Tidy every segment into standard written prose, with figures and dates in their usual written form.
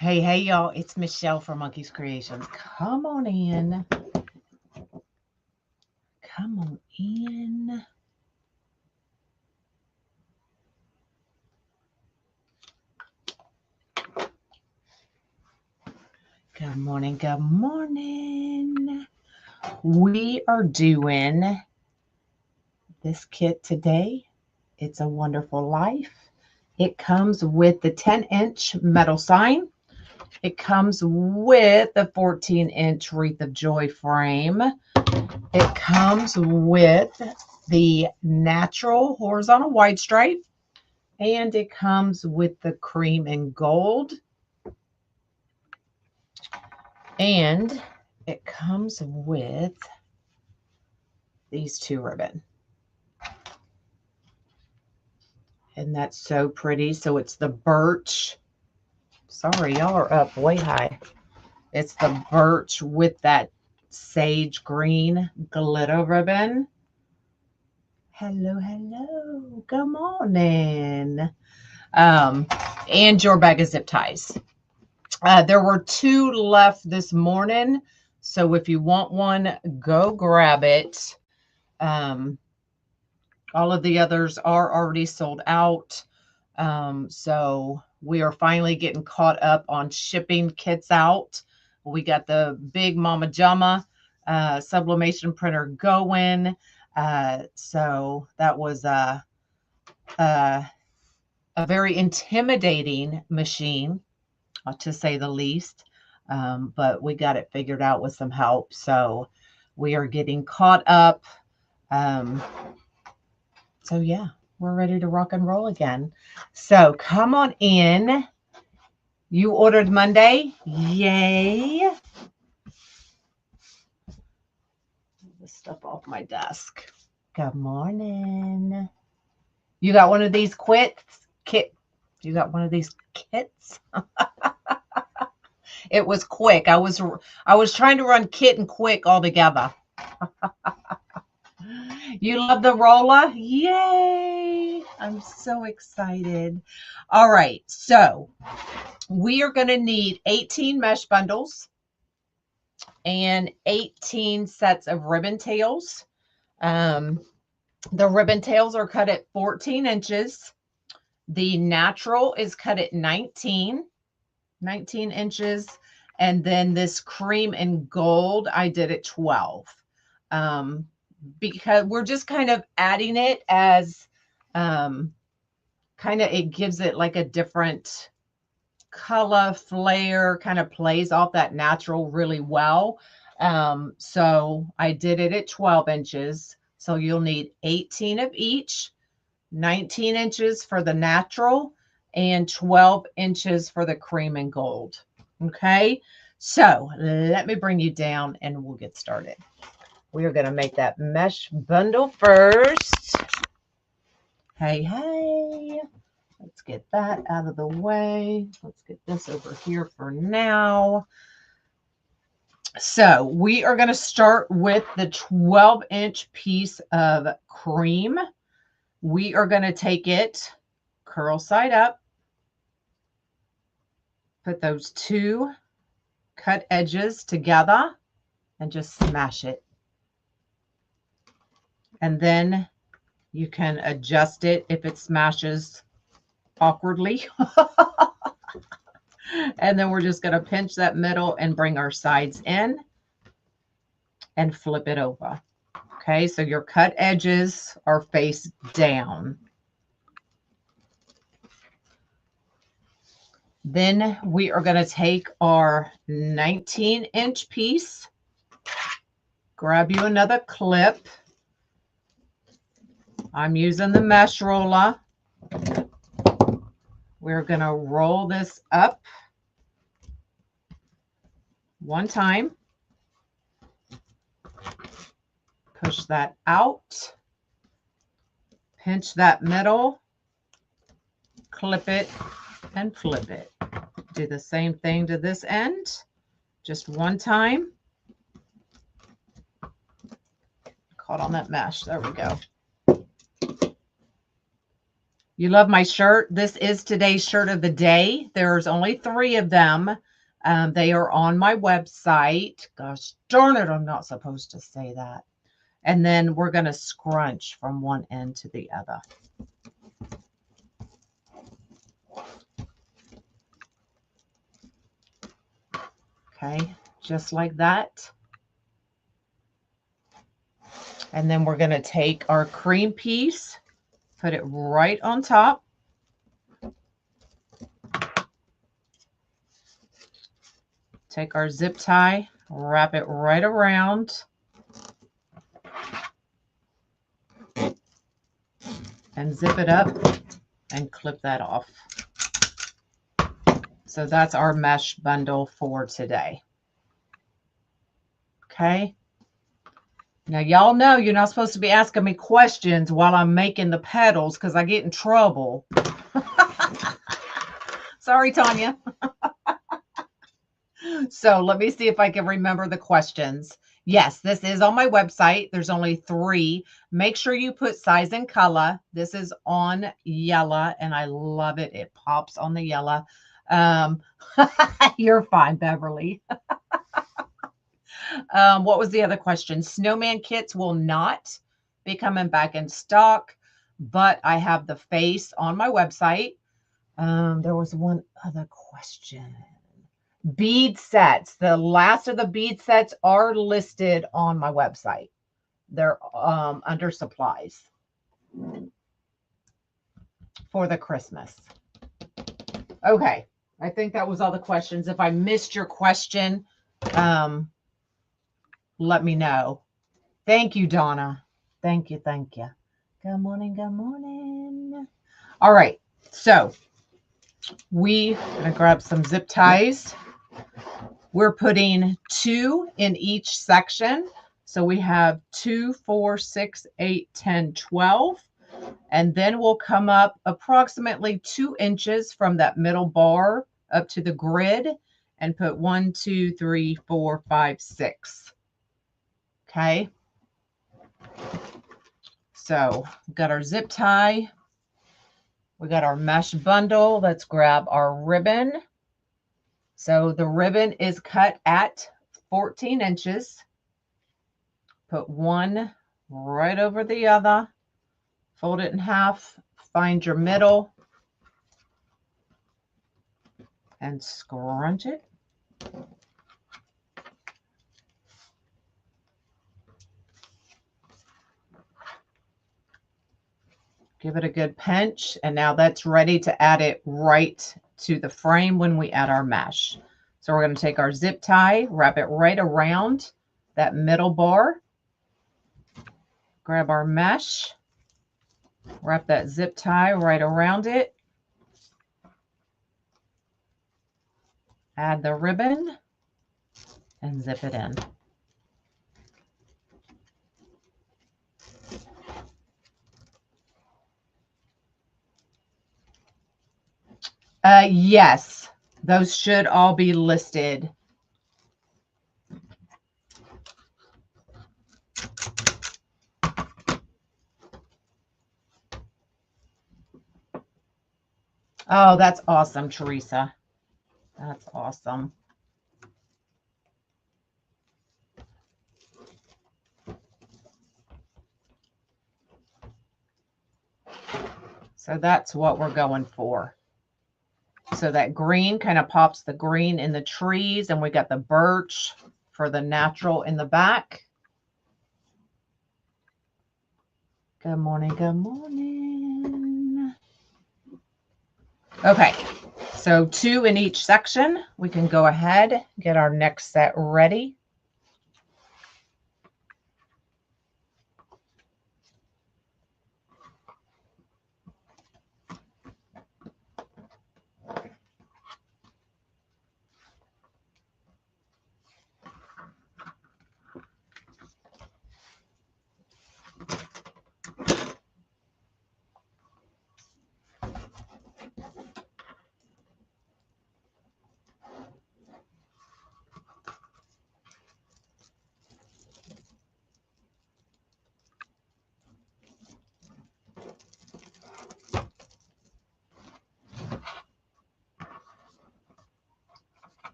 Hey, hey, y'all. It's Michelle from Monkey's Creations. Come on in. Come on in. Good morning. Good morning. We are doing this kit today. It's a Wonderful Life. It comes with the 10-inch metal sign. It comes with the 14-inch Wreath of Joy frame. It comes with the natural horizontal wide stripe, and it comes with the cream and gold, and it comes with these two ribbon. And that's so pretty. So it's the birch. Sorry, y'all are up way high. It's the birch with that sage green glitter ribbon. Hello, hello. Good morning. And your bag of zip ties. There were 2 left this morning. So if you want one, go grab it. All of the others are already sold out. So we are finally getting caught up on shipping kits out. We got the big Mama Jama sublimation printer going. So that was a very intimidating machine, to say the least. But we got it figured out with some help. So we are getting caught up. So yeah, we're ready to rock and roll again. So come on in. You ordered Monday? Yay. This stuff off my desk. Good morning. You got one of these You got one of these kits? It was quick. I was trying to run kit and quick all together. You love the roller? Yay! I'm so excited. All right, so we are going to need 18 mesh bundles and 18 sets of ribbon tails. The ribbon tails are cut at 14 inches. The natural is cut at 19 inches. And then this cream and gold, I did at 12. Because we're just kind of adding it as it gives it like a different color flare, kind of plays off that natural really well. So I did it at 12 inches. So you'll need 18 of each, 19 inches for the natural and 12 inches for the cream and gold. Okay, so let me bring you down and we'll get started. We are going to make that mesh bundle first. Hey, hey. Let's get that out of the way. Let's get this over here for now. So we are going to start with the 12-inch piece of cream. We are going to take it, curl side up, put those 2 cut edges together, and just smash it. And then you can adjust it if it smashes awkwardly. And then we're just going to pinch that middle and bring our sides in and flip it over. Okay, so your cut edges are face down. Then we are going to take our 19-inch piece, grab you another clip. I'm using the mesh roller. We're going to roll this up one time. Push that out. Pinch that middle. Clip it and flip it. Do the same thing to this end. Just one time. Caught on that mesh. There we go. You love my shirt. This is today's shirt of the day. There's only 3 of them. They are on my website. Gosh darn it, I'm not supposed to say that. And then we're going to scrunch from one end to the other. Okay, just like that. And then we're going to take our cream piece, put it right on top. Take our zip tie, wrap it right around. And zip it up and clip that off. So that's our mesh bundle for today. Okay. Now, y'all know you're not supposed to be asking me questions while I'm making the petals because I get in trouble. Sorry, Tanya. So let me see if I can remember the questions. Yes, this is on my website. There's only 3. Make sure you put size and color. This is on yellow, and I love it. It pops on the yellow. You're fine, Beverly. What was the other question? Snowman kits will not be coming back in stock, but I have the face on my website. There was one other question. Bead sets. The last of the bead sets are listed on my website. They're under supplies for the Christmas. Okay. I think that was all the questions. If I missed your question, let me know. Thank you, Donna. Thank you. Thank you. Good morning. Good morning. All right. So we are going to grab some zip ties. We're putting 2 in each section. So we have 2, 4, 6, 8, 10, 12. And then we'll come up approximately 2 inches from that middle bar up to the grid and put 1, 2, 3, 4, 5, 6. Okay. So we've got our zip tie. We got our mesh bundle. Let's grab our ribbon. So the ribbon is cut at 14 inches. Put one right over the other. Fold it in half. Find your middle. And scrunch it. Give it a good pinch. And now that's ready to add it right to the frame when we add our mesh. So we're going to take our zip tie, wrap it right around that middle bar. Grab our mesh, wrap that zip tie right around it. Add the ribbon and zip it in. Yes, those should all be listed. Oh, that's awesome, Teresa. That's awesome. So that's what we're going for. So that green kind of pops the green in the trees, and we got the birch for the natural in the back. Good morning. Good morning. Okay. So 2 in each section. We can go ahead, get our next set ready.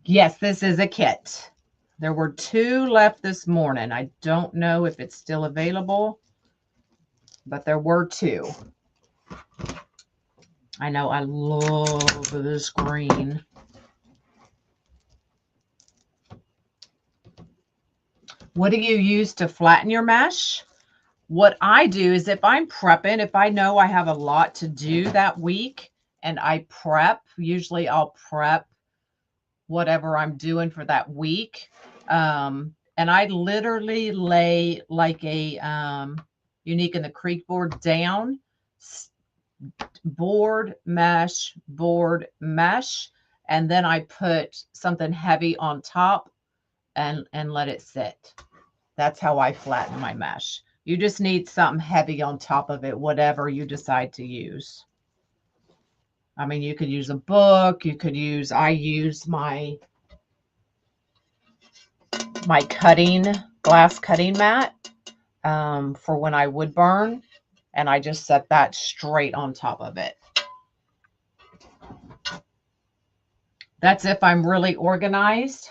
Yes, this is a kit. There were 2 left this morning. I don't know if it's still available, but there were 2. I know I love this green. What do you use to flatten your mesh? What I do is if I'm prepping, if I know I have a lot to do that week and I prep, usually I'll prep whatever I'm doing for that week. And I literally lay like a Unique in the Creek board down, board, mesh, and then I put something heavy on top and let it sit. That's how I flatten my mesh. You just need something heavy on top of it, whatever you decide to use. I mean, you could use a book, you could use, I use my glass cutting mat for when I wood burn, and I just set that straight on top of it. That's if I'm really organized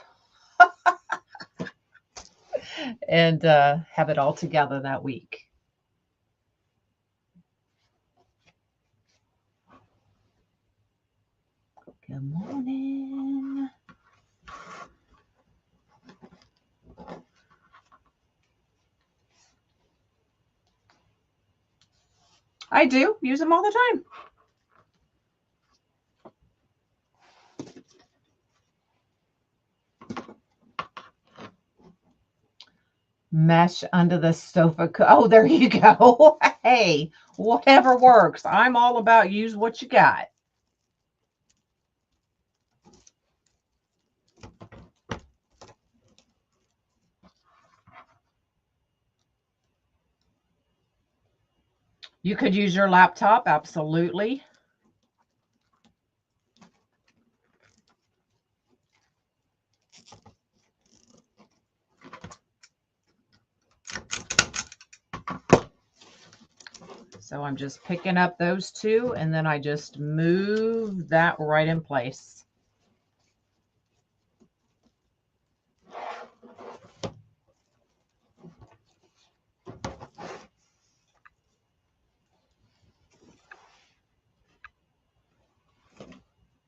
and have it all together that week. Good morning. I do use them all the time. Mesh under the sofa. Oh, there you go. Hey, whatever works. I'm all about use what you got. You could use your laptop, absolutely. So I'm just picking up those 2, and then I just move that right in place.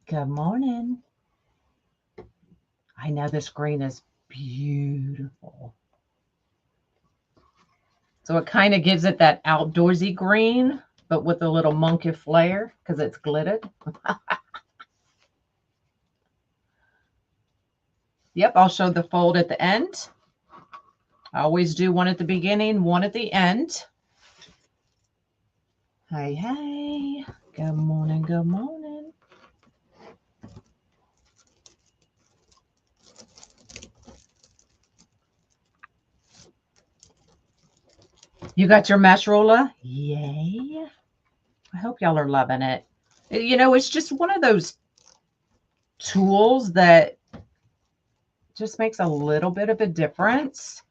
Good morning. I know this green is beautiful. So it kind of gives it that outdoorsy green, but with a little monkey flair because it's glittered. Yep, I'll show the fold at the end. I always do one at the beginning, one at the end. Hey, hey. Good morning, good morning. You got your mesh roller? Yay. I hope y'all are loving it. You know, it's just one of those tools that just makes a little bit of a difference.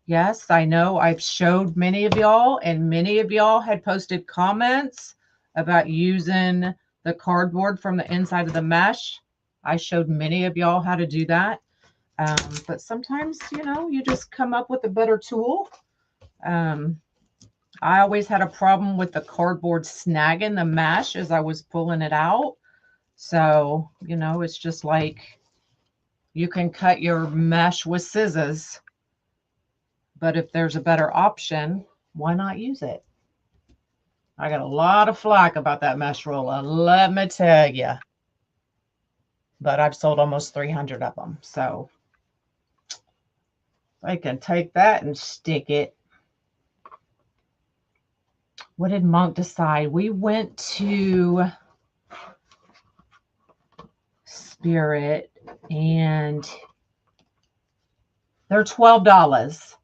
Yes, I know I've showed many of y'all, and many of y'all had posted comments about using the cardboard from the inside of the mesh. I showed many of y'all how to do that. But sometimes, you know, you just come up with a better tool. I always had a problem with the cardboard snagging the mesh as I was pulling it out. So, you know, it's just like you can cut your mesh with scissors. But if there's a better option, why not use it? I got a lot of flack about that mesh roller, let me tell you. But I've sold almost 300 of them. So I can take that and stick it. What did Monk decide? We went to Spirit and they're $12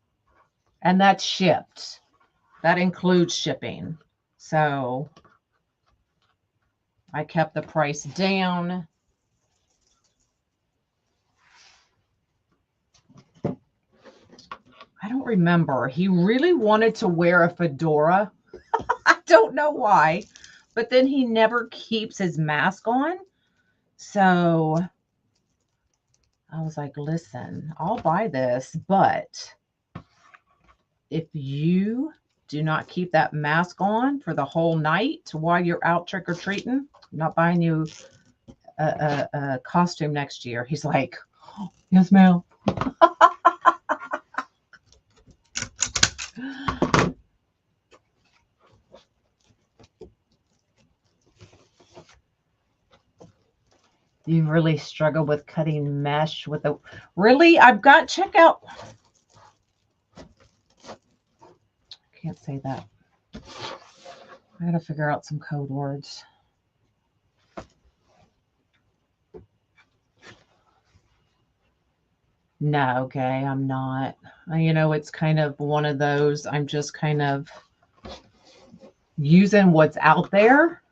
and that's shipped. That includes shipping. So I kept the price down. I don't remember. He really wanted to wear a fedora. I don't know why, but then he never keeps his mask on. So I was like, listen, I'll buy this, but if you do not keep that mask on for the whole night while you're out trick-or-treating, I'm not buying you a costume next year. He's like, oh, yes, ma'am. You really struggle with cutting mesh with a, really? I've got, check out, can't say that. I gotta figure out some code words. No, okay, I'm not. You know, it's kind of one of those, I'm just kind of using what's out there.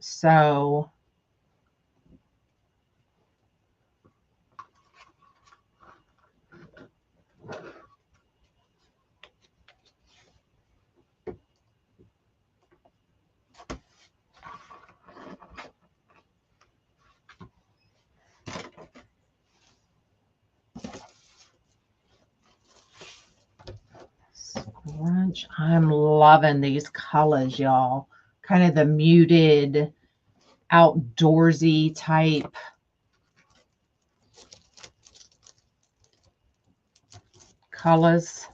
So scrunch. I'm loving these colors, y'all. Kind of the muted, outdoorsy type colors.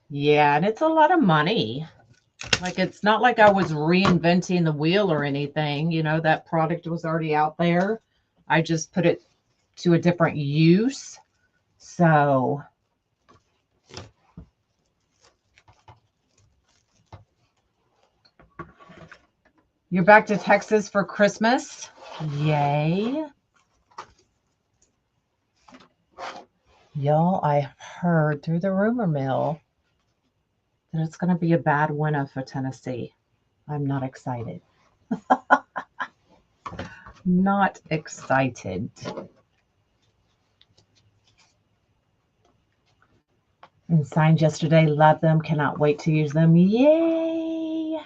Yeah, and it's a lot of money. Like, it's not like I was reinventing the wheel or anything. You know, that product was already out there. I just put it to a different use. So you're back to Texas for Christmas? Yay. Y'all, I heard through the rumor mill that it's going to be a bad winter for Tennessee. I'm not excited. Not excited. And signed yesterday. Love them. Cannot wait to use them. Yay.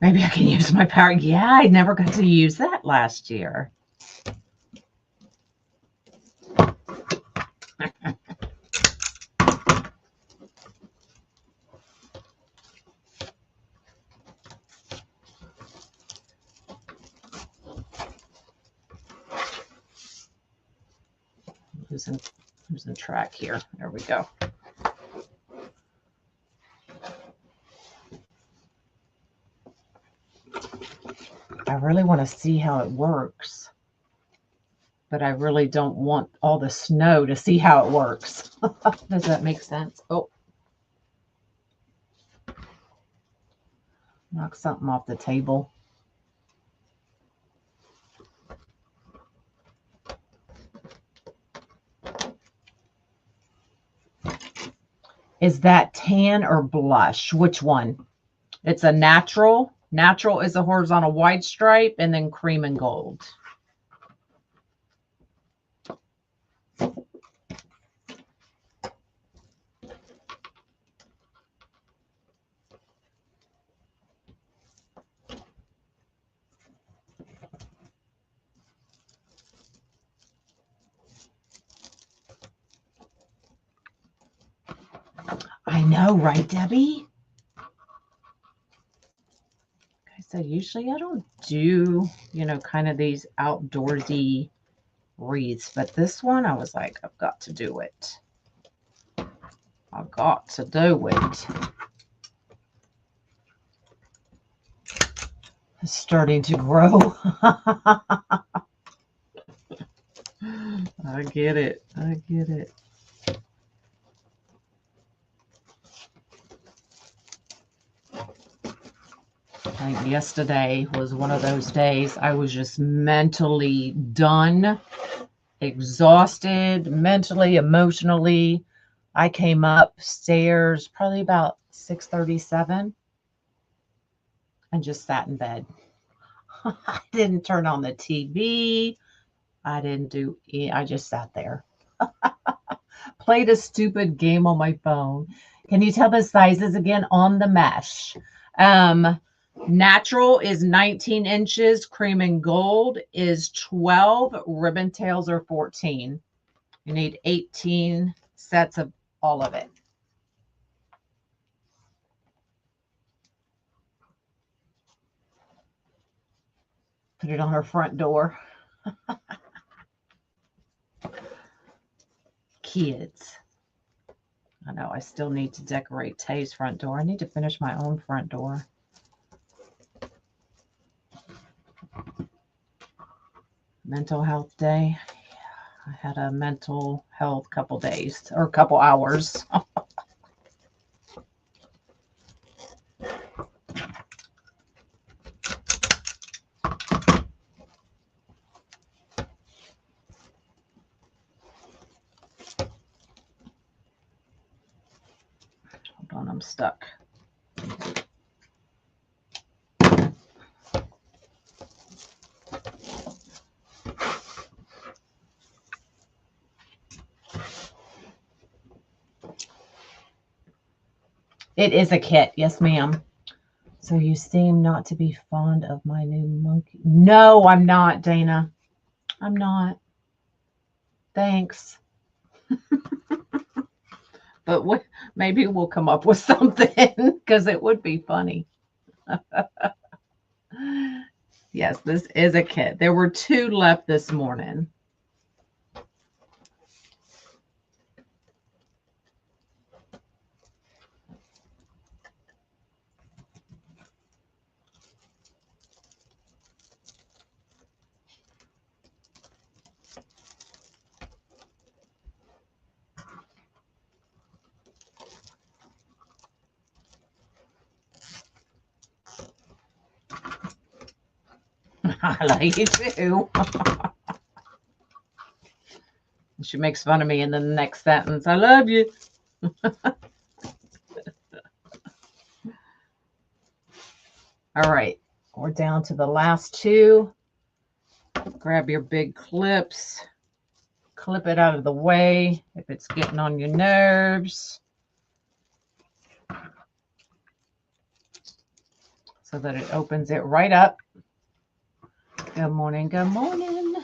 Maybe I can use my power. Yeah, I never got to use that last year. Losing track here. There we go. I really want to see how it works, but I really don't want all the snow to see how it works. Does that make sense? Oh, knock something off the table. Is that tan or blush? Which one? It's a natural. Natural is a horizontal white stripe, and then cream and gold. I know, right, Debbie? So usually I don't do, you know, kind of these outdoorsy wreaths, but this one I was like, I've got to do it. I've got to do it. It's starting to grow. I get it. I get it. I think yesterday was one of those days I was just mentally done, exhausted, mentally, emotionally. I came upstairs probably about 6:37 and just sat in bed. I didn't turn on the TV. I didn't do I just sat there. Played a stupid game on my phone. Can you tell the sizes again on the mesh? Natural is 19 inches. Cream and gold is 12. Ribbon tails are 14. You need 18 sets of all of it. Put it on her front door. Kids. I know I still need to decorate Tay's front door. I need to finish my own front door. Mental health day. I had a mental health couple days or couple hours. Hold on, I'm stuck. It is a kit. Yes, ma'am. So you seem not to be fond of my new monkey. No, I'm not, Dana. I'm not. Thanks. But maybe we'll come up with something because it would be funny. Yes, this is a kit. There were 2 left this morning. I like you too. She makes fun of me in the next sentence. I love you. All right. We're down to the last 2. Grab your big clips. Clip it out of the way if it's getting on your nerves. So that it opens it right up. Good morning. Good morning.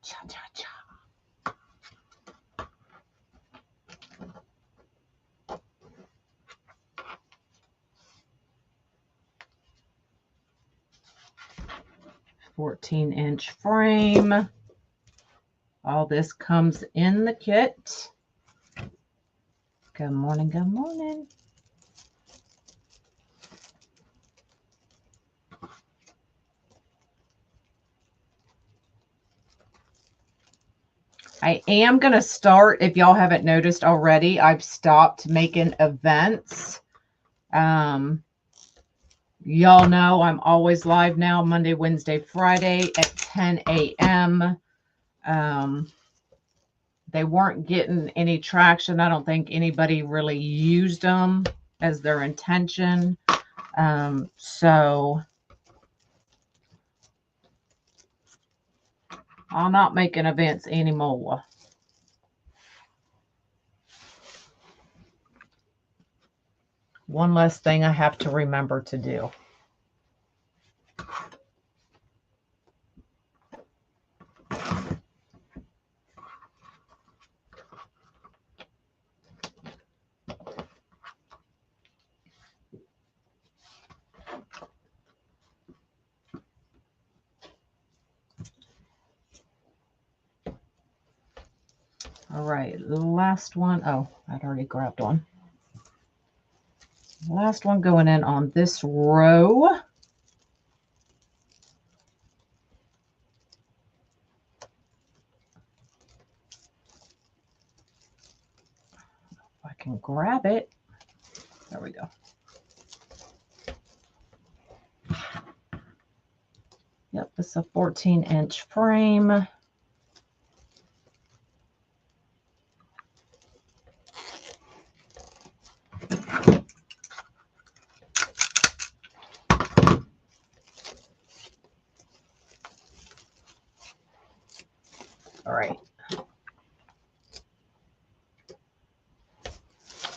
Cha, cha, cha. "14-inch frame." All this comes in the kit. Good morning. Good morning. I am going to start, if y'all haven't noticed already, I've stopped making events. Y'all know I'm always live now, Monday, Wednesday, Friday at 10 a.m. They weren't getting any traction. I don't think anybody really used them as their intention. So I'm not making events anymore. One less thing I have to remember to do. All right, last one. Oh, I'd already grabbed one. Last one going in on this row. If I can grab it. There we go. Yep, it's a 14-inch frame. All right.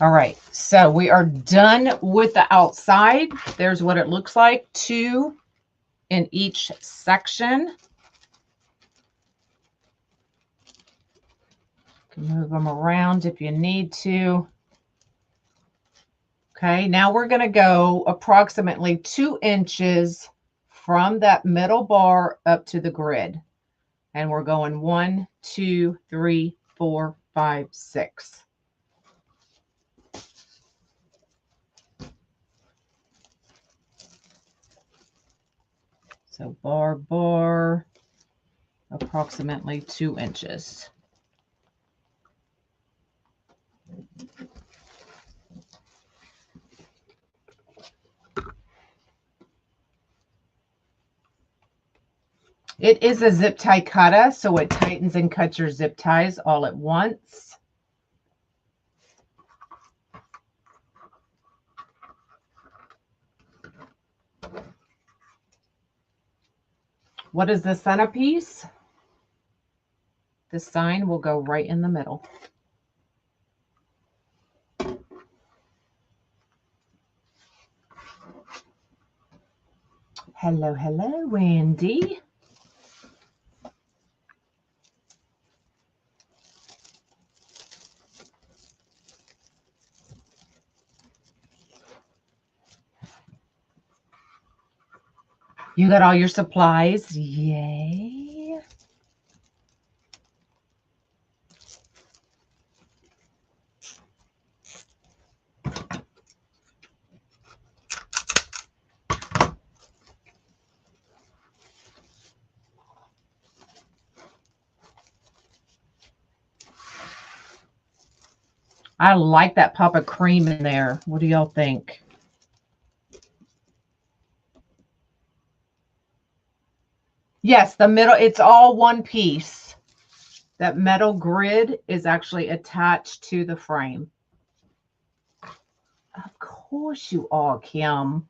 All right, so we are done with the outside. There's what it looks like, 2 in each section. You can move them around if you need to. Okay, now we're going to go approximately 2 inches from that middle bar up to the grid. And we're going 1, 2, 3, 4, 5, 6. So bar, approximately 2 inches. It is a zip tie cutter, so it tightens and cuts your zip ties all at once. What is the centerpiece? The sign will go right in the middle. Hello, hello, Wendy. You got all your supplies? Yay. I like that pop of cream in there. What do y'all think? Yes, the middle, it's all one piece. That metal grid is actually attached to the frame. Of course you are, Kim.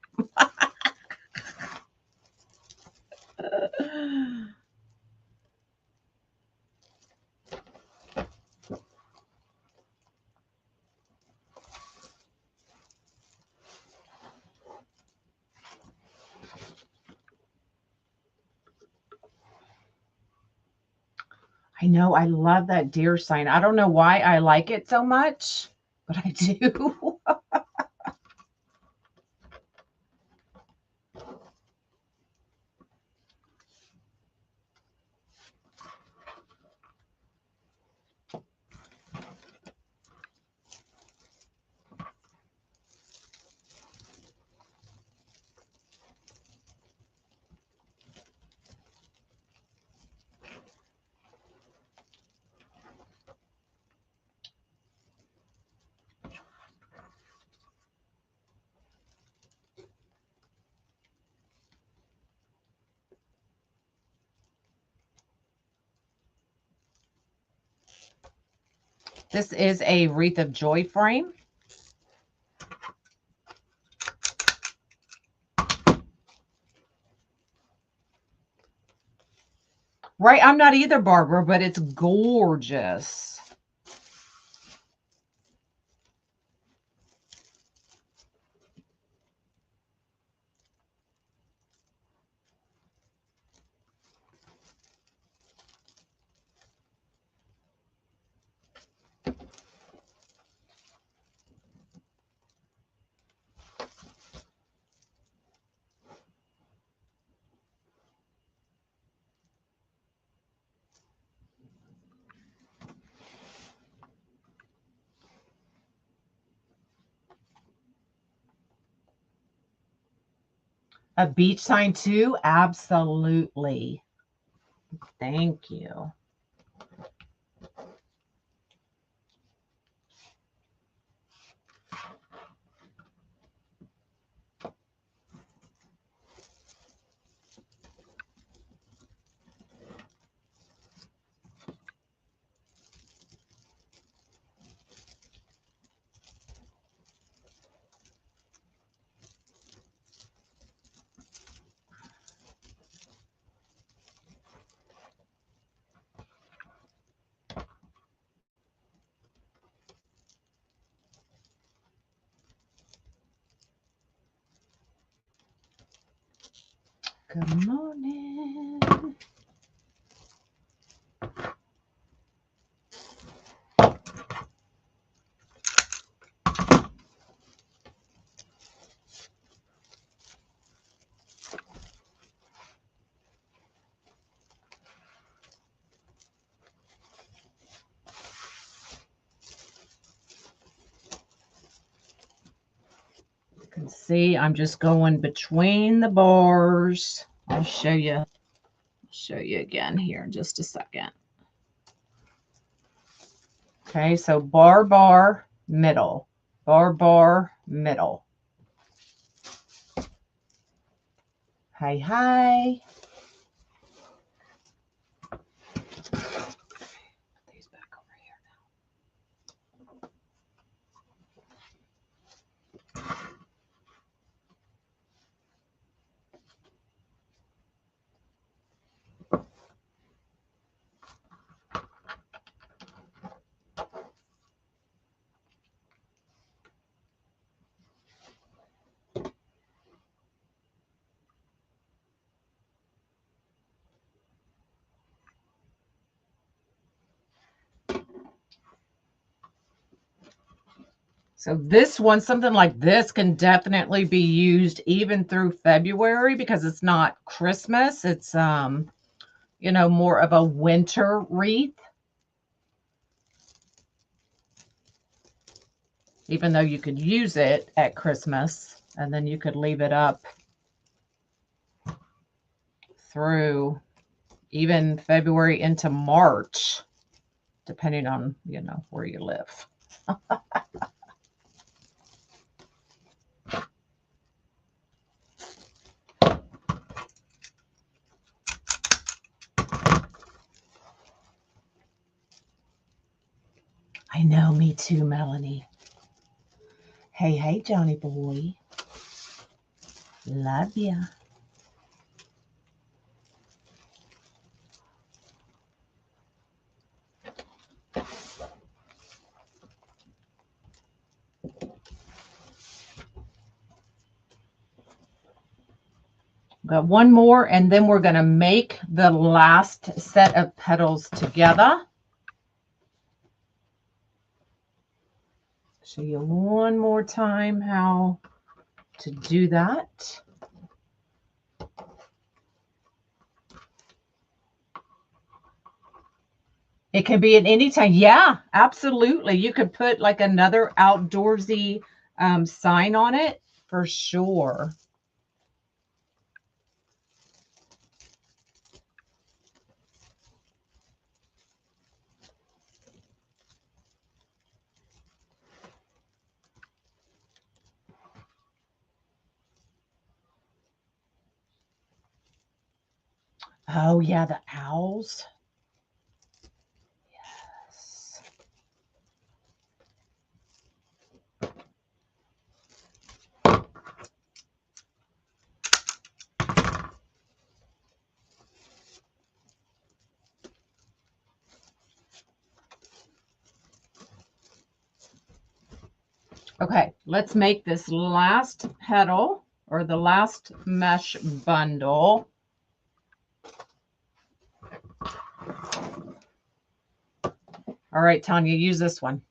I know, I love that deer sign. I don't know why I like it so much, but I do. This is a Wreath of Joy frame. Right, I'm not either, Barbara, but it's gorgeous. A beach sign too? Absolutely. Thank you. Good morning. You can see I'm just going between the bars. I'll show you again here in just a second. Okay, so bar, bar, middle, bar, bar, middle. Hi, hi. Put these back over here now. So this one, something like this can definitely be used even through February because it's not Christmas. It's, you know, more of a winter wreath. Even though you could use it at Christmas and then you could leave it up through even February into March, depending on, you know, where you live. I know, me too, Melanie. Hey, hey, Johnny boy. Love ya. Got one more, and then we're going to make the last set of petals together. Show you one more time how to do that. It can be at any time. Yeah, absolutely. You could put like another outdoorsy sign on it for sure. Oh, yeah, the owls. Yes. Okay, let's make this last petal or the last mesh bundle. All right, Tanya, use this one.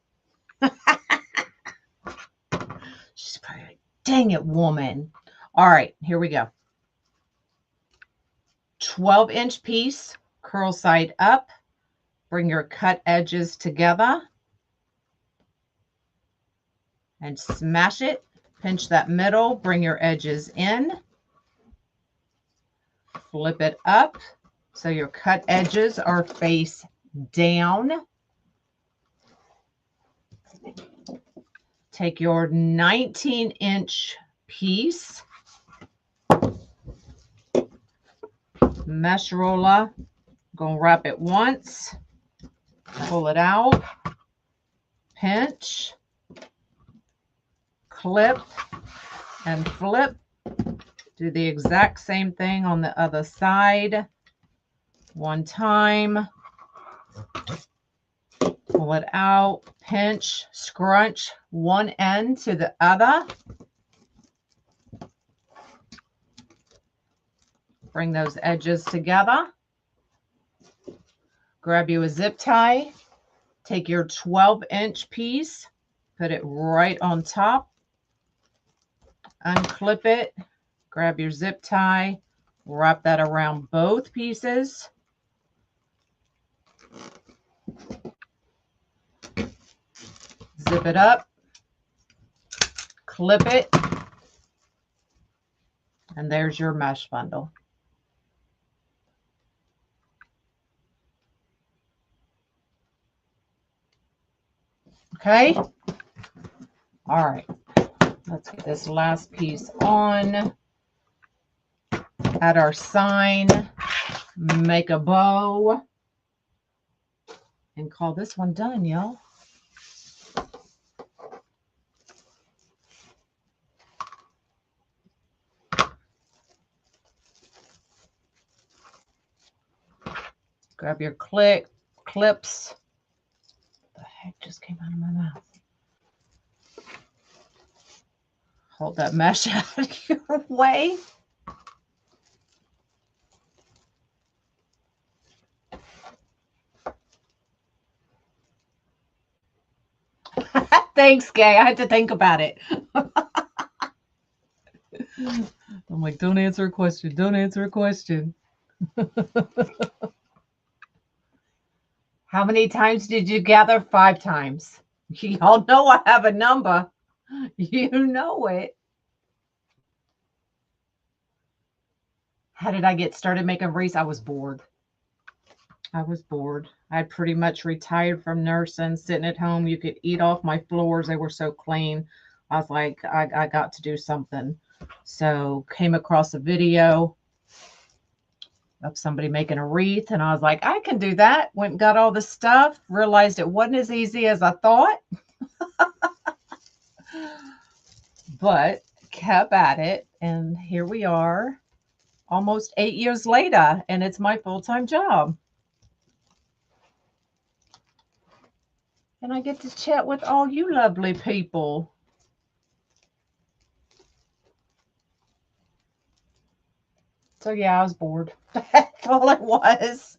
She's probably like, dang it, woman. All right, here we go. 12-inch piece, curl side up. Bring your cut edges together and smash it. Pinch that middle, bring your edges in. Flip it up so your cut edges are face down. Take your 19-inch piece, mesh roller, gonna wrap it once, pull it out, pinch, clip, and flip. Do the exact same thing on the other side. One time, pull it out, pinch, scrunch one end to the other. Bring those edges together. Grab you a zip tie. Take your 12-inch piece, put it right on top, unclip it, grab your zip tie, wrap that around both pieces. Zip it up, clip it, and there's your mesh bundle. Okay. All right. Let's get this last piece on. Add our sign, make a bow, and call this one done, y'all. Grab your clips. What the heck just came out of my mouth? Hold that mesh out of your way. Thanks, Gay. I had to think about it. I'm like, don't answer a question. Don't answer a question. How many times did you gather? 5 times. Y'all know I have a number. You know it. How did I get started making wreaths? I was bored. I was bored. I had pretty much retired from nursing, sitting at home. You could eat off my floors. They were so clean. I was like, I got to do something. So came across a video of somebody making a wreath, and I was like, I can do that. Went and got all the stuff, realized it wasn't as easy as I thought, but kept at it, and here we are almost 8 years later, and it's my full-time job. And I get to chat with all you lovely people. So yeah, I was bored. That's all it was.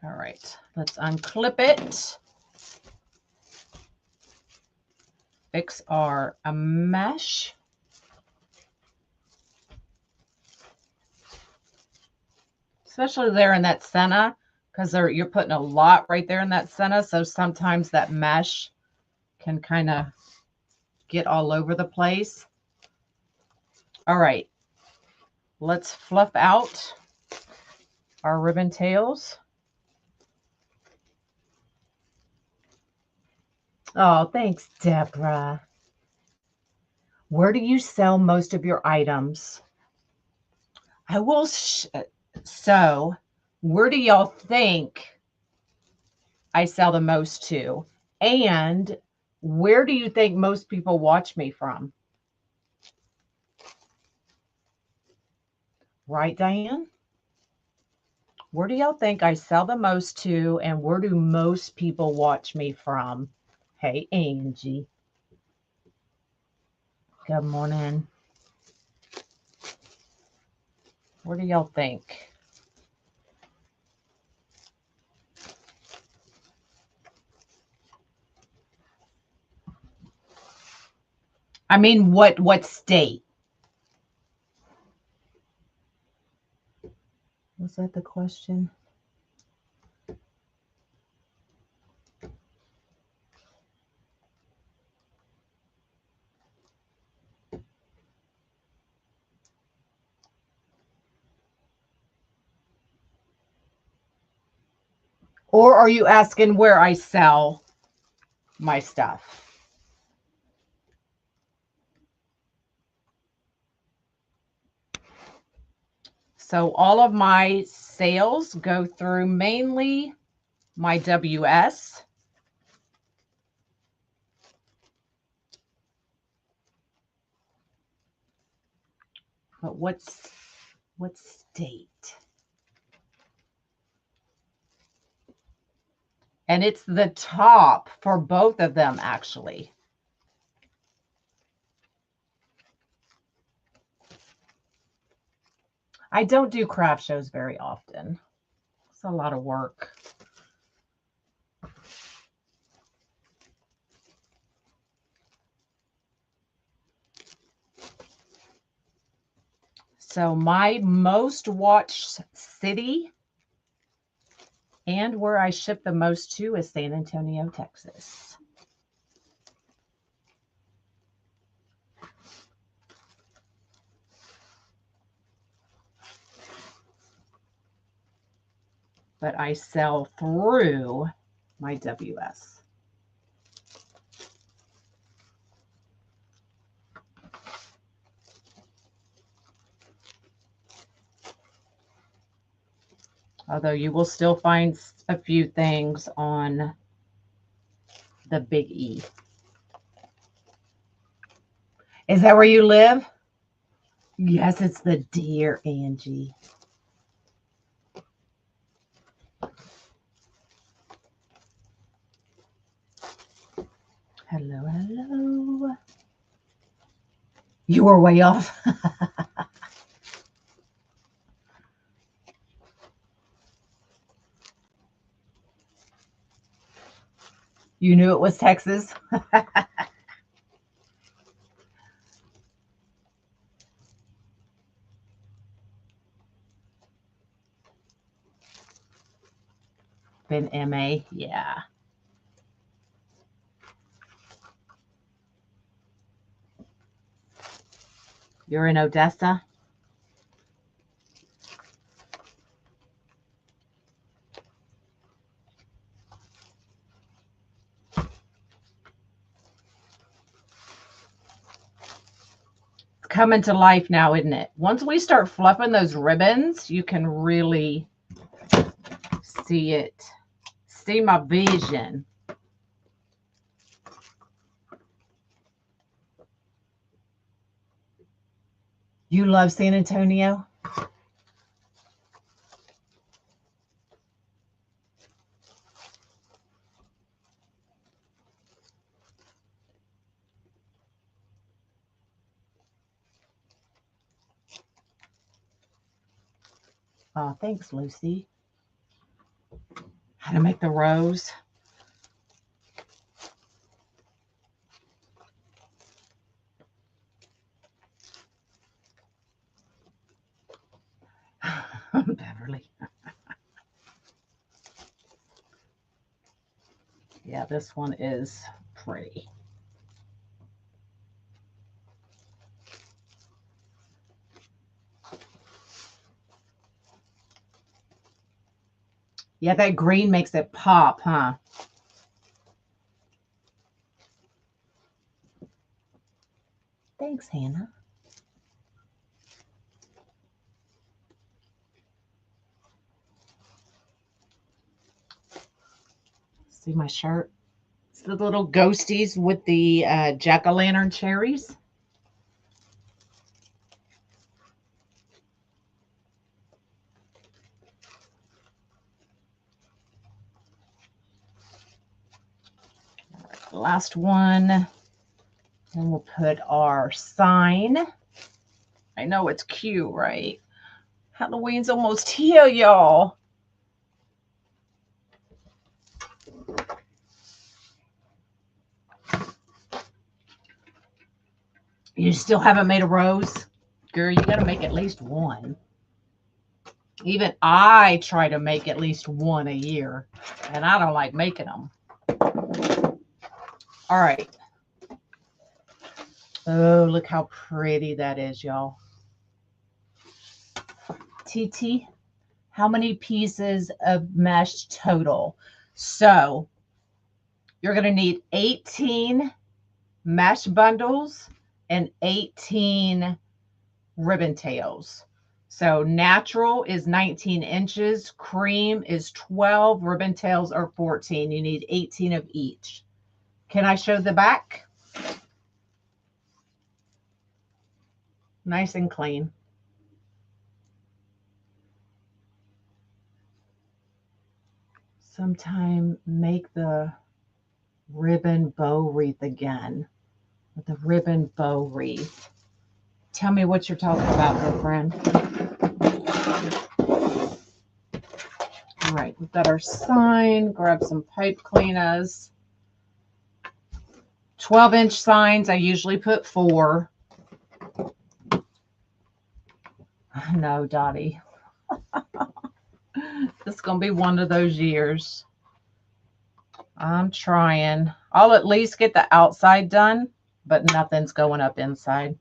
All right, let's unclip it. Fix our mesh. Especially there in that center, because you're putting a lot right there in that center. So sometimes that mesh can kind of get all over the place. All right, let's fluff out our ribbon tails. Oh, thanks, Deborah. Where do you sell most of your items? I will. So, where do y'all think I sell the most to? And where do you think most people watch me from? Right, Diane? Where do y'all think I sell the most to, and where do most people watch me from? Hey, Angie. Good morning. Where do y'all think? I mean, what state? Was that the question? Or are you asking where I sell my stuff? So all of my sales go through mainly my WS. But what state? And it's the top for both of them, actually. I don't do craft shows very often. It's a lot of work. So my most watched city and where I ship the most to is San Antonio, Texas. But I sell through my WS. Although you will still find a few things on the Big E. Is that where you live? Yes, it's the deer, Angie. Hello, hello. You were way off. You knew it was Texas? Been MA, yeah. You're in Odessa? Coming to life now, isn't it? Once we start fluffing those ribbons, you can really see it. See my vision. You love San Antonio? Oh, thanks, Lucy. How to make the rose. Beverly. Yeah, this one is pretty. Yeah, that green makes it pop, huh? Thanks, Hannah. See my shirt? It's the little ghosties with the jack-o'-lantern cherries. All right, the last one. And we'll put our sign. I know it's cute, right? Halloween's almost here, y'all. You still haven't made a rose? Girl, you got to make at least one. Even I try to make at least one a year, and I don't like making them. All right. Oh, look how pretty that is, y'all. TT, how many pieces of mesh total? So you're going to need 18 mesh bundles and 18 ribbon tails. So natural is 19 inches, cream is 12, ribbon tails are 14. You need 18 of each. Can I show the back? Nice and clean. Sometime make the ribbon bow wreath again. With the ribbon bow wreath. Tell me what you're talking about, girlfriend. All right, we've got our sign. Grab some pipe cleaners. 12-inch signs, I usually put 4. No, Dottie. This is going to be one of those years. I'm trying. I'll at least get the outside done, but nothing's going up inside.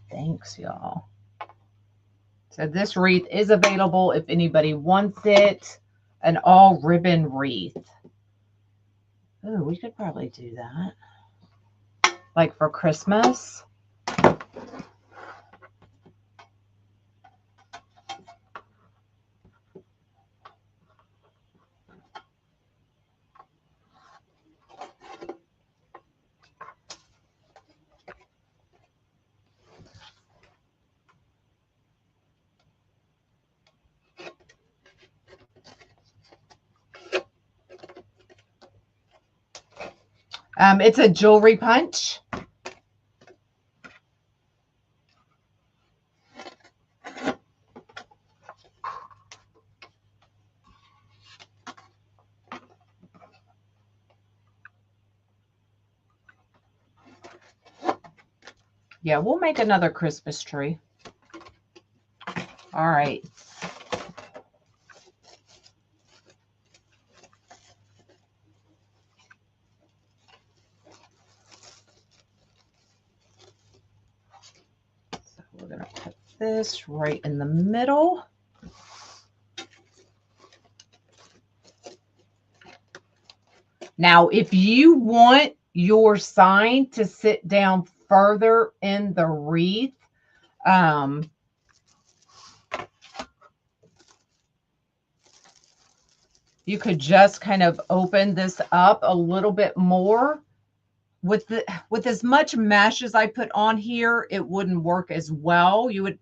Thanks, y'all. So this wreath is available if anybody wants it. An all ribbon wreath. Oh, we could probably do that. Like for Christmas. It's a jewelry punch. Yeah, we'll make another Christmas tree. All right. So we're going to put this right in the middle. Now, if you want your sign to sit down further in the wreath, you could just kind of open this up a little bit more. With as much mesh as I put on here, it wouldn't work as well. You would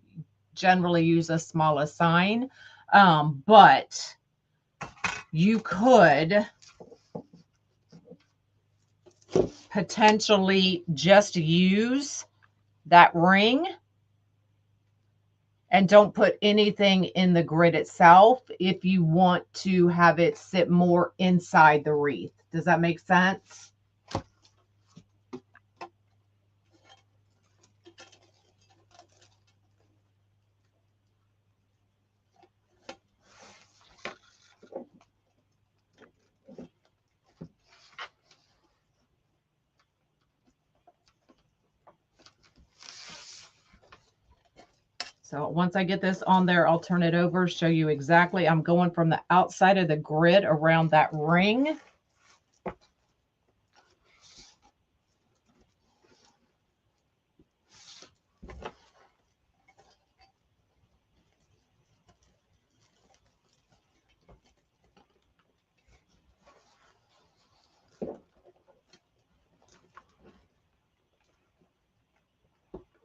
generally use a smaller sign, but you could potentially just use that ring and don't put anything in the grid itself if you want to have it sit more inside the wreath. Does that make sense? So once I get this on there, I'll turn it over, show you exactly. I'm going from the outside of the grid around that ring.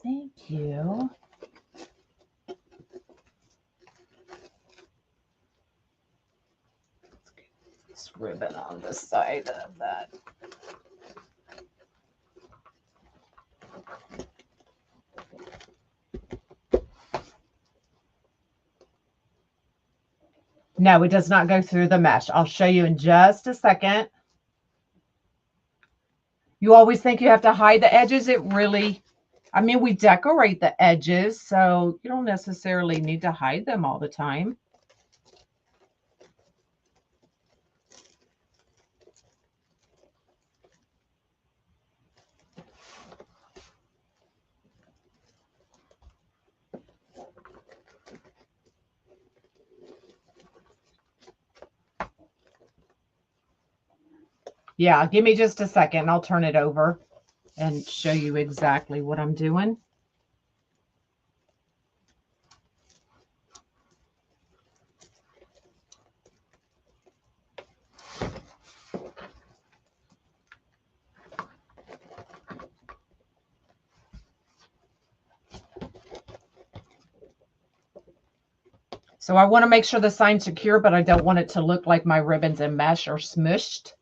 Thank you. This ribbon on the side of that. No, it does not go through the mesh. I'll show you in just a second. You always think you have to hide the edges. It really, I mean, we decorate the edges, so you don't necessarily need to hide them all the time. Yeah, give me just a second. I'll turn it over and show you exactly what I'm doing. So I want to make sure the sign's secure, but I don't want it to look like my ribbons and mesh are smushed.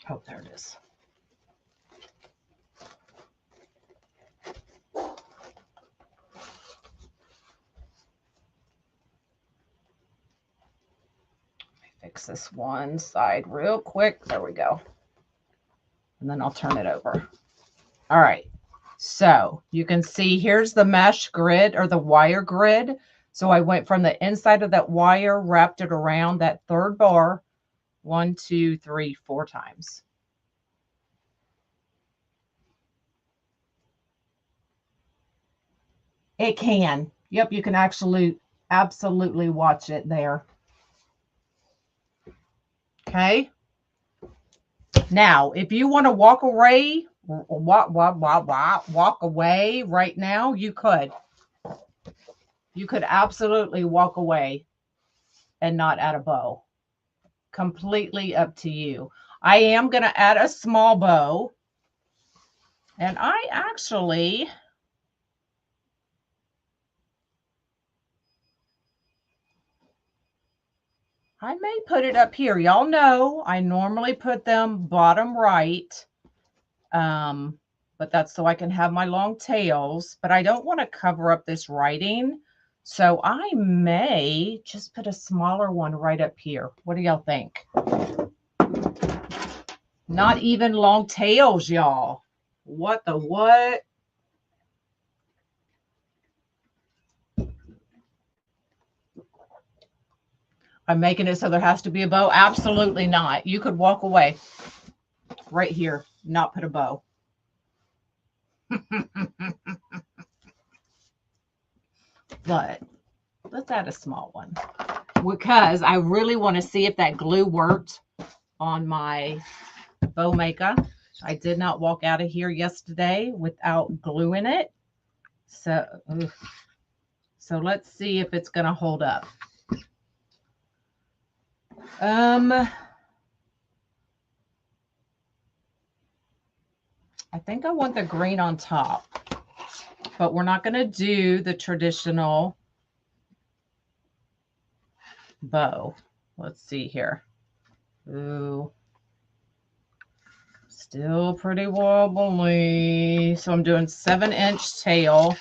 Oh, there it is. Fix this one side real quick. There we go. And then I'll turn it over. All right. So you can see here's the mesh grid or the wire grid. So I went from the inside of that wire, wrapped it around that third bar 1, 2, 3, 4 times. It can. Yep, you can actually absolutely watch it there. Okay. Now, if you want to walk away right now, you could. You could absolutely walk away and not add a bow. Completely up to you. I am going to add a small bow. And I may put it up here. Y'all know I normally put them bottom right. But that's so I can have my long tails. But I don't want to cover up this writing. So I may just put a smaller one right up here. What do y'all think? Not even long tails, y'all. What the what? I'm making it so there has to be a bow. Absolutely not. You could walk away right here, not put a bow. But let's add a small one because I really want to see if that glue worked on my bow maker. I did not walk out of here yesterday without gluing it. So let's see if it's going to hold up. I think I want the green on top, but we're not going to do the traditional bow. Let's see here. Ooh, still pretty wobbly. So I'm doing 7-inch tail.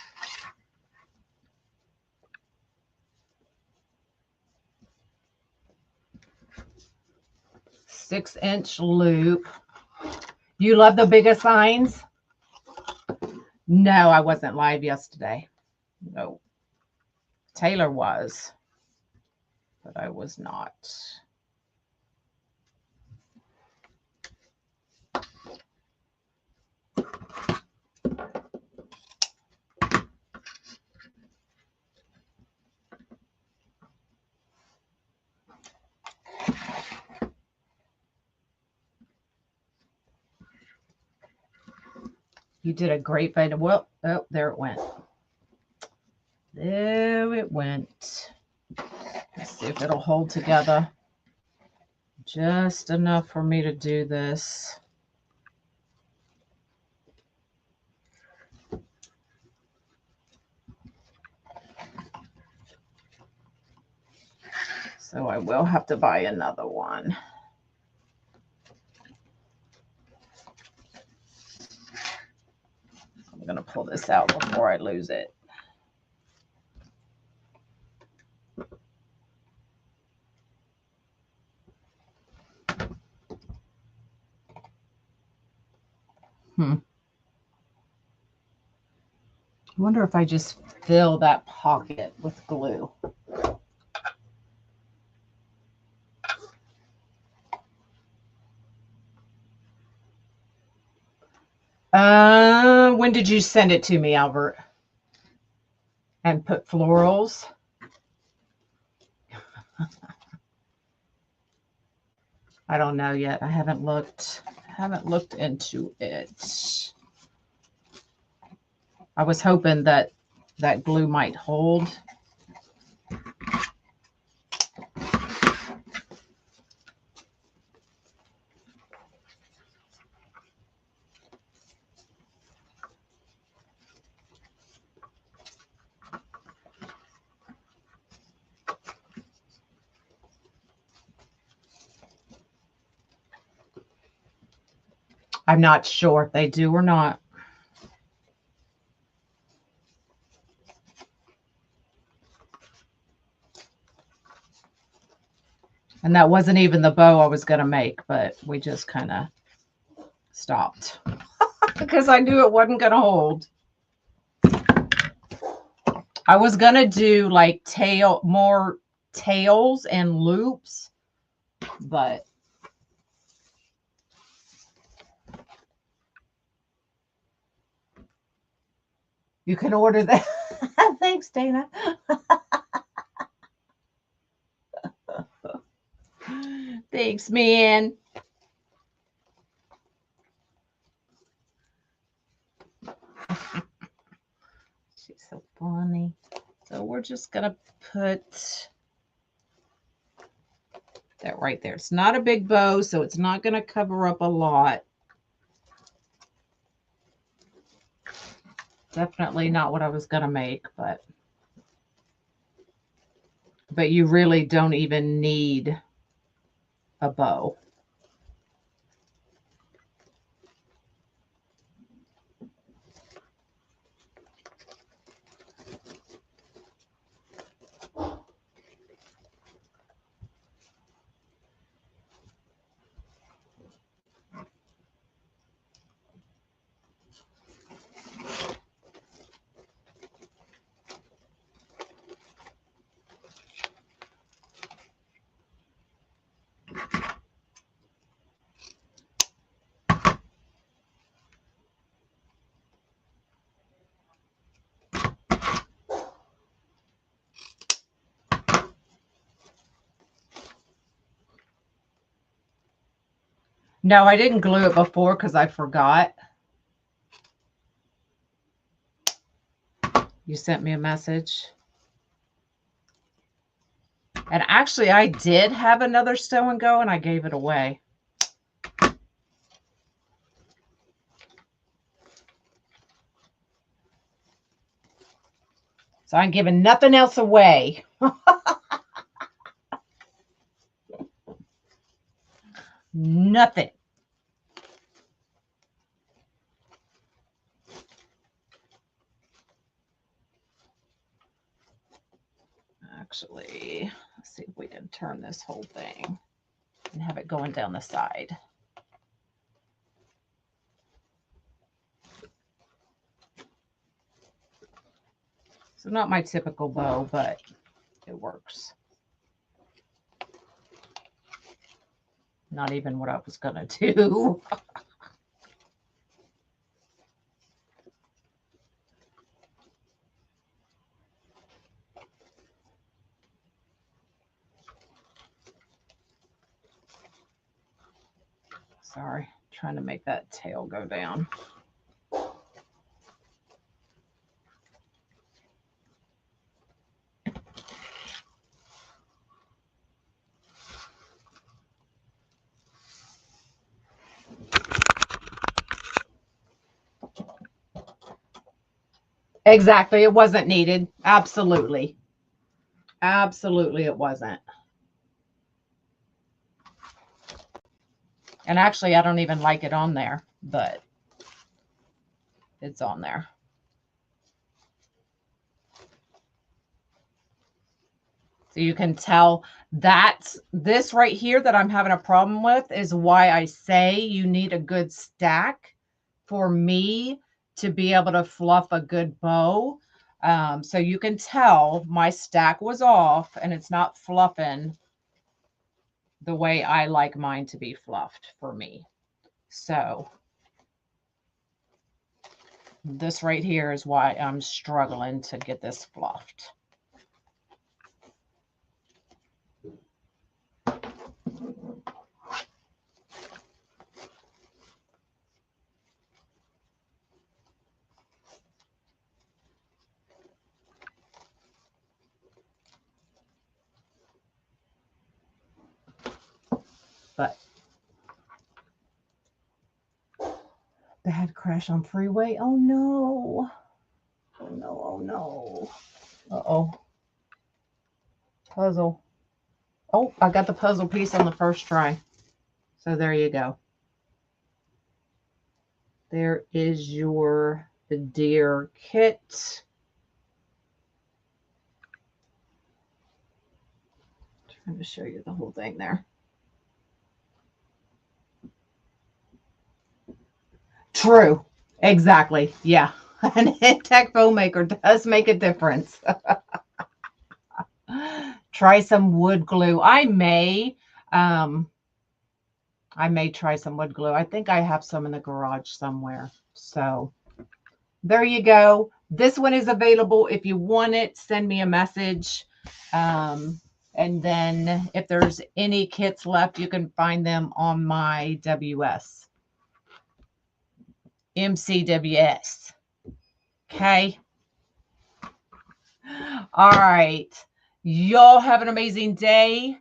6-inch loop. You love the biggest signs? No, I wasn't live yesterday. No. Taylor was, but I was not. You did a great fade. Well, oh, there it went. There it went. see if it'll hold together just enough for me to do this. So I will have to buy another one. I'm going to pull this out before I lose it. I wonder if I just fill that pocket with glue. When did you send it to me, Albert? And put florals? I don't know yet. I haven't looked into it. I was hoping that that glue might hold. I'm not sure if they do or not. And that wasn't even the bow I was going to make, but we just kind of stopped because I knew it wasn't going to hold. I was going to do like more tails and loops, but you can order that. Thanks, Dana. Thanks, man. She's so funny. So we're just going to put that right there. It's not a big bow, so it's not going to cover up a lot. Definitely not what I was going to make, but you really don't even need a bow. No, I didn't glue it before because I forgot. You sent me a message. And actually, I did have another Stow and Go, and I gave it away. So I'm giving nothing else away. Nothing. Actually, let's see if we can turn this whole thing and have it going down the side. So not my typical bow, but it works. Not even what I was going to do. Sorry, trying to make that tail go down. Exactly. It wasn't needed. Absolutely. Absolutely, it wasn't. And actually, I don't even like it on there, but it's on there. So you can tell that's this right here that I'm having a problem with is why I say you need a good stack for me to be able to fluff a good bow. So you can tell my stack was off and it's not fluffing the way I like mine to be fluffed for me. So this right here is why I'm struggling to get this fluffed. But bad crash on freeway. Oh no. Oh no. Oh no. Uh-oh. Puzzle. Oh, I got the puzzle piece on the first try. So there you go. There is your deer kit. Trying to show you the whole thing there. True. Exactly. Yeah. An tech foam maker does make a difference. Try some wood glue. I may try some wood glue. I think I have some in the garage somewhere. So there you go. This one is available. If you want it, send me a message. And then if there's any kits left, you can find them on my WS. MCWS. Okay. All right. Y'all have an amazing day.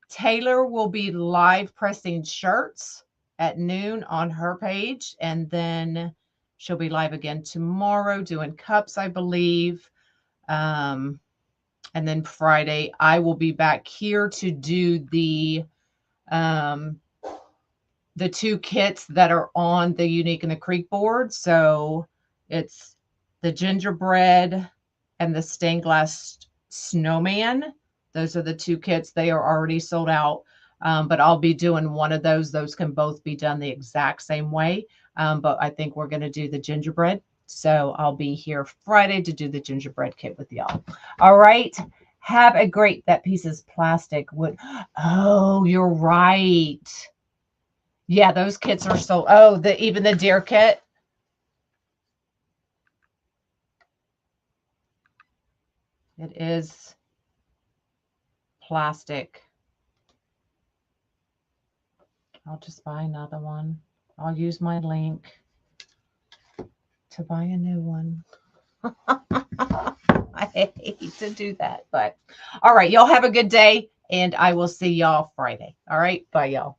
Taylor will be live pressing shirts at noon on her page. And then she'll be live again tomorrow doing cups, I believe. And then Friday, I will be back here to do the 2 kits that are on the Unique in the Creek board. So it's the gingerbread and the stained glass snowman. Those are the 2 kits. They are already sold out, but I'll be doing one of those. Those can both be done the exact same way, but I think we're going to do the gingerbread. So I'll be here Friday to do the gingerbread kit with y'all. All right. Have a great, that piece is plastic wood. Oh, you're right. Yeah, those kits are sold. Oh, even the deer kit. It is plastic. I'll just buy another one. I'll use my link to buy a new one. I hate to do that, but all right, y'all have a good day, and I will see y'all Friday. All right, bye, y'all.